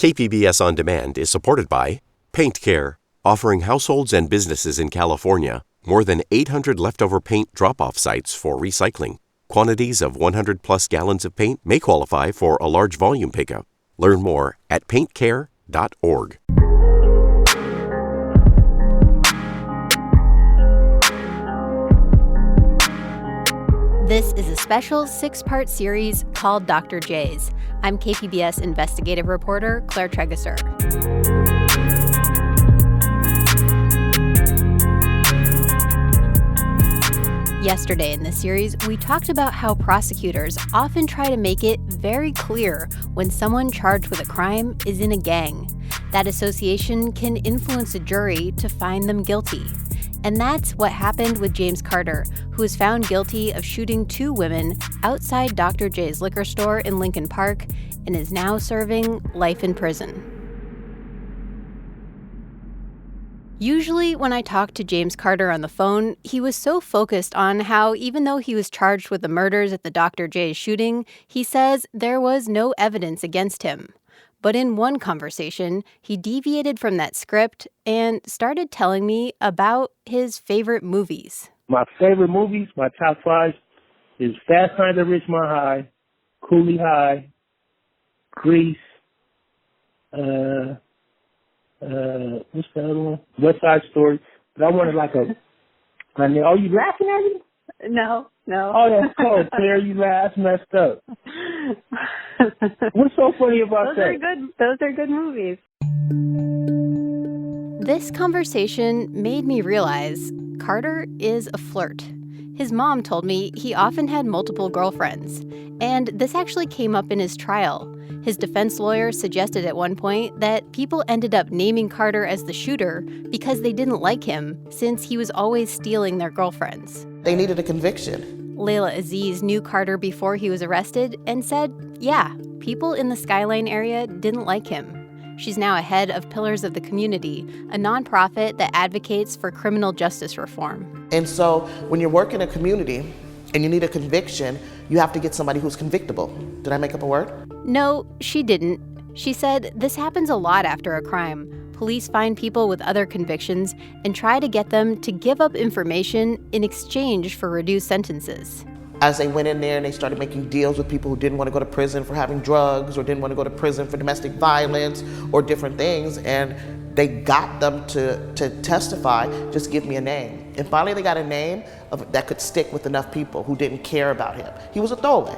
KPBS On Demand is supported by Paint Care, offering households and businesses in California more than 800 leftover paint drop-off sites for recycling. Quantities of 100-plus gallons of paint may qualify for a large volume pickup. Learn more at paintcare.org. This is a special 6-part series called Dr. J's. I'm KPBS investigative reporter Claire Tregeser. Yesterday in this series, we talked about how prosecutors often try to make it very clear when someone charged with a crime is in a gang. That association can influence a jury to find them guilty. And that's what happened with James Carter, who was found guilty of shooting 2 women outside Dr. J's liquor store in Lincoln Park and is now serving life in prison. Usually when I talked to James Carter on the phone, he was so focused on how even though he was charged with the murders at the Dr. J's shooting, he says there was no evidence against him. But in one conversation, he deviated from that script and started telling me about his favorite movies. My favorite movies, my top 5, is Fast Times at Ridgemont High, Cooley High, Grease, what's the other one? West Side Story. But I wanted like a... Oh, you laughing at me? No. Oh, that's cool. Claire, you laugh messed up. What's so funny about that? Those are good movies. This conversation made me realize Carter is a flirt. His mom told me he often had multiple girlfriends, and this actually came up in his trial. His defense lawyer suggested at one point that people ended up naming Carter as the shooter because they didn't like him, since he was always stealing their girlfriends. They needed a conviction. Layla Aziz knew Carter before he was arrested and said, yeah, people in the Skyline area didn't like him. She's now a head of Pillars of the Community, a nonprofit that advocates for criminal justice reform. And so when you work in a community and you need a conviction, you have to get somebody who's convictable. Did I make up a word? No, she didn't. She said this happens a lot after a crime. Police find people with other convictions and try to get them to give up information in exchange for reduced sentences. As they went in there and they started making deals with people who didn't want to go to prison for having drugs or didn't want to go to prison for domestic violence or different things, and they got them to testify, just give me a name. And finally they got a name that could stick with enough people who didn't care about him. He was a throwaway.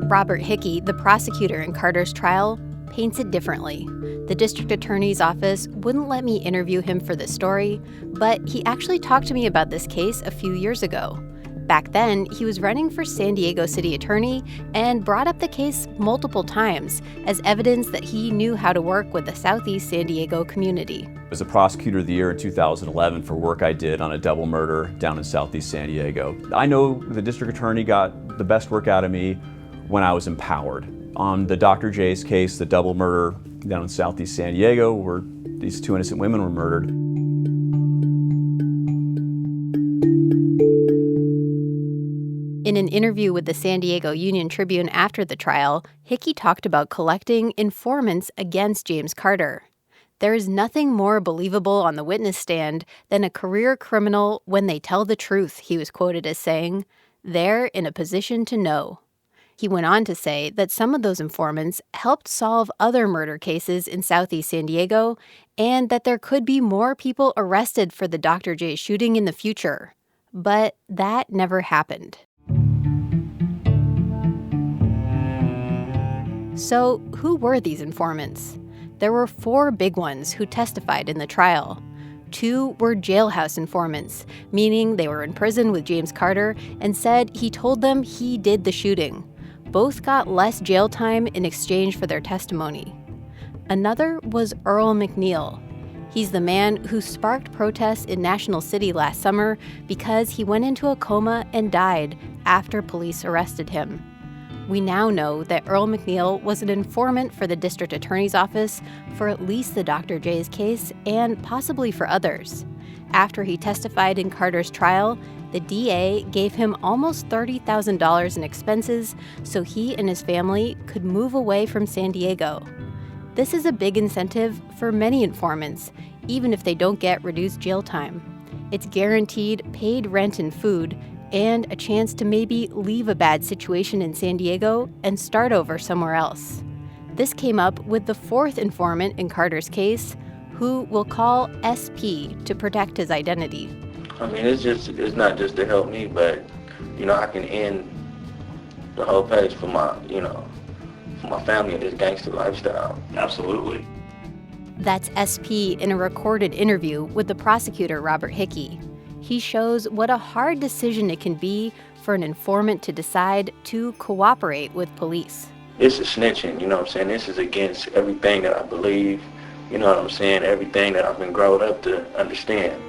Robert Hickey, the prosecutor in Carter's trial, paints it differently. The district attorney's office wouldn't let me interview him for this story, but he actually talked to me about this case a few years ago. Back then, he was running for San Diego city attorney and brought up the case multiple times as evidence that he knew how to work with the Southeast San Diego community. I was a prosecutor of the year in 2011 for work I did on a double murder down in Southeast San Diego. I know the district attorney got the best work out of me when I was empowered. On the Dr. J's case, the double murder down in Southeast San Diego, where these 2 innocent women were murdered. In an interview with the San Diego Union-Tribune after the trial, Hickey talked about collecting informants against James Carter. There is nothing more believable on the witness stand than a career criminal when they tell the truth, he was quoted as saying. They're in a position to know. He went on to say that some of those informants helped solve other murder cases in Southeast San Diego and that there could be more people arrested for the Dr. J shooting in the future. But that never happened. So, who were these informants? There were 4 big ones who testified in the trial. 2 were jailhouse informants, meaning they were in prison with James Carter and said he told them he did the shooting. Both got less jail time in exchange for their testimony. Another was Earl McNeil. He's the man who sparked protests in National City last summer because he went into a coma and died after police arrested him. We now know that Earl McNeil was an informant for the district attorney's office for at least the Dr. J's case and possibly for others. after he testified in Carter's trial, the DA gave him almost $30,000 in expenses so he and his family could move away from San Diego. This is a big incentive for many informants, even if they don't get reduced jail time. It's guaranteed paid rent and food, and a chance to maybe leave a bad situation in San Diego and start over somewhere else. This came up with the fourth informant in Carter's case, who we'll call SP to protect his identity. I mean, it's not just to help me, but, I can end the whole page for my family and this gangster lifestyle. Absolutely. That's SP in a recorded interview with the prosecutor, Robert Hickey. He shows what a hard decision it can be for an informant to decide to cooperate with police. This is snitching, This is against everything that I believe, everything that I've been grown up to understand.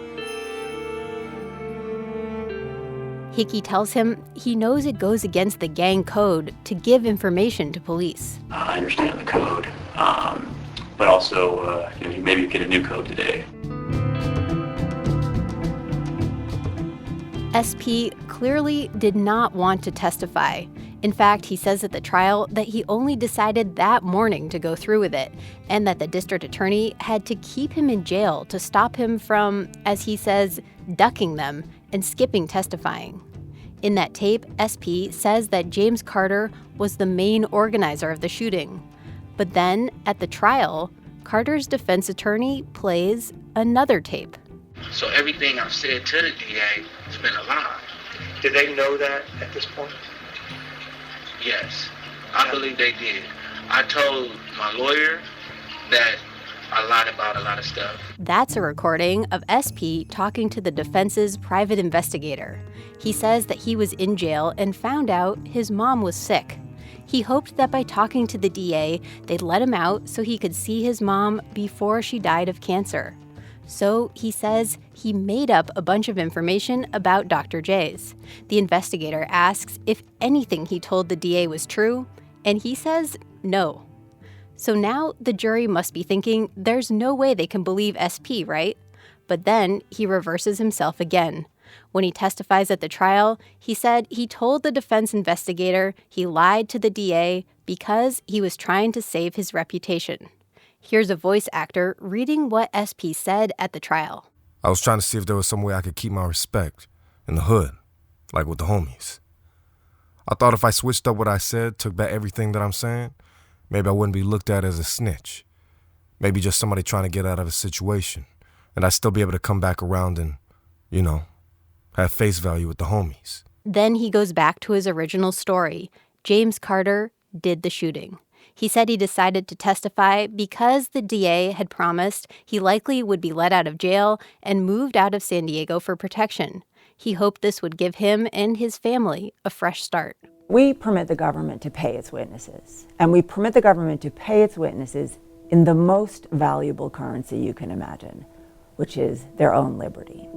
Hickey tells him he knows it goes against the gang code to give information to police. I understand the code, but also maybe you get a new code today. SP clearly did not want to testify. In fact, he says at the trial that he only decided that morning to go through with it, and that the district attorney had to keep him in jail to stop him from, as he says, ducking them and skipping testifying. In that tape, SP says that James Carter was the main organizer of the shooting. But then, at the trial, Carter's defense attorney plays another tape. So everything I've said to the DA has been a lie. Did they know that at this point? Yes, I believe they did. I told my lawyer that I lied about a lot of stuff. That's a recording of SP talking to the defense's private investigator. He says that he was in jail and found out his mom was sick. He hoped that by talking to the DA, they'd let him out so he could see his mom before she died of cancer. So he says he made up a bunch of information about Dr. J's. The investigator asks if anything he told the DA was true, and he says no. So now the jury must be thinking there's no way they can believe SP, right? But then he reverses himself again. When he testifies at the trial, he said he told the defense investigator he lied to the DA because he was trying to save his reputation. Here's a voice actor reading what SP said at the trial. I was trying to see if there was some way I could keep my respect in the hood, like with the homies. I thought if I switched up what I said, took back everything that I'm saying, maybe I wouldn't be looked at as a snitch. Maybe just somebody trying to get out of a situation. And I'd still be able to come back around and, have face value with the homies. Then he goes back to his original story. James Carter did the shooting. He said he decided to testify because the DA had promised he likely would be let out of jail and moved out of San Diego for protection. He hoped this would give him and his family a fresh start. We permit the government to pay its witnesses, and we permit the government to pay its witnesses in the most valuable currency you can imagine, which is their own liberty.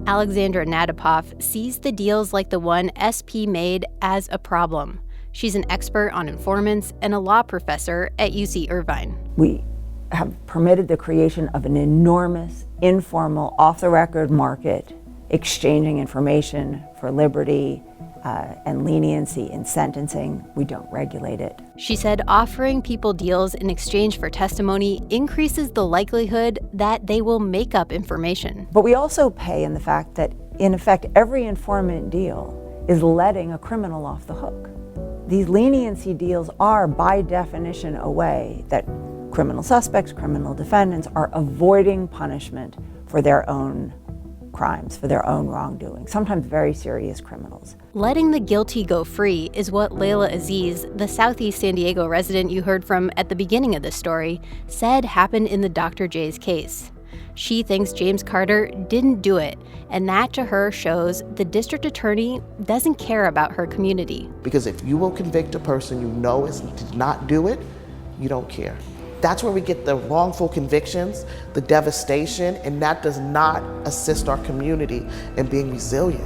Alexandra Nadapoff sees the deals like the one SP made as a problem. She's an expert on informants and a law professor at UC Irvine. We have permitted the creation of an enormous, informal, off-the-record market, exchanging information for liberty and leniency in sentencing. We don't regulate it. She said offering people deals in exchange for testimony increases the likelihood that they will make up information. But we also pay in the fact that, in effect, every informant deal is letting a criminal off the hook. These leniency deals are, by definition, a way that criminal suspects, criminal defendants are avoiding punishment for their own crimes, for their own wrongdoing, sometimes very serious criminals. Letting the guilty go free is what Layla Aziz, the Southeast San Diego resident you heard from at the beginning of this story, said happened in the Dr. J's case. She thinks James Carter didn't do it, and that to her shows the district attorney doesn't care about her community. Because if you will convict a person you know did not do it, you don't care. That's where we get the wrongful convictions, the devastation, and that does not assist our community in being resilient.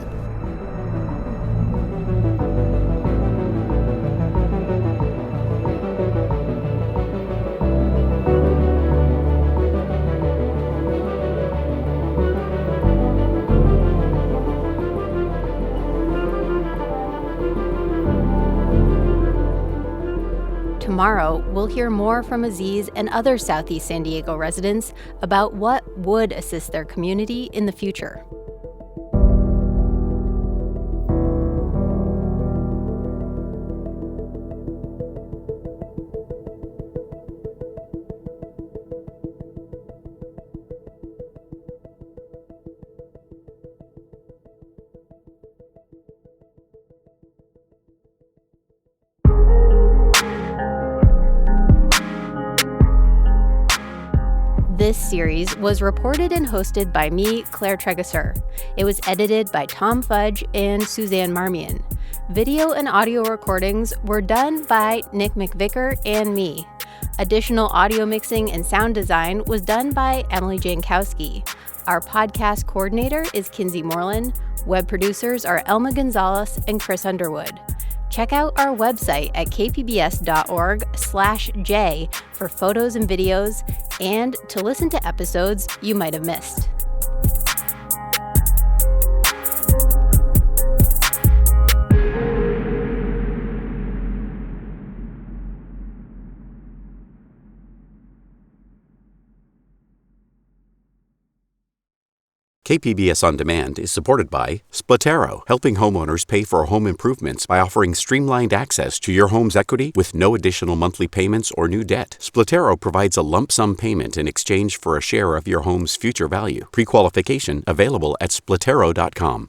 Tomorrow, we'll hear more from Aziz and other Southeast San Diego residents about what would assist their community in the future. This series was reported and hosted by me, Claire Tregasser. It was edited by Tom Fudge and Suzanne Marmion. Video and audio recordings were done by Nick McVicker and me. Additional audio mixing and sound design was done by Emily Jankowski. Our podcast coordinator is Kinsey Moreland. Web producers are Elma Gonzalez and Chris Underwood. Check out our website at kpbs.org/J for photos and videos and to listen to episodes you might have missed. KPBS On Demand is supported by Splatero, helping homeowners pay for home improvements by offering streamlined access to your home's equity with no additional monthly payments or new debt. Splatero provides a lump sum payment in exchange for a share of your home's future value. Pre-qualification available at splatero.com.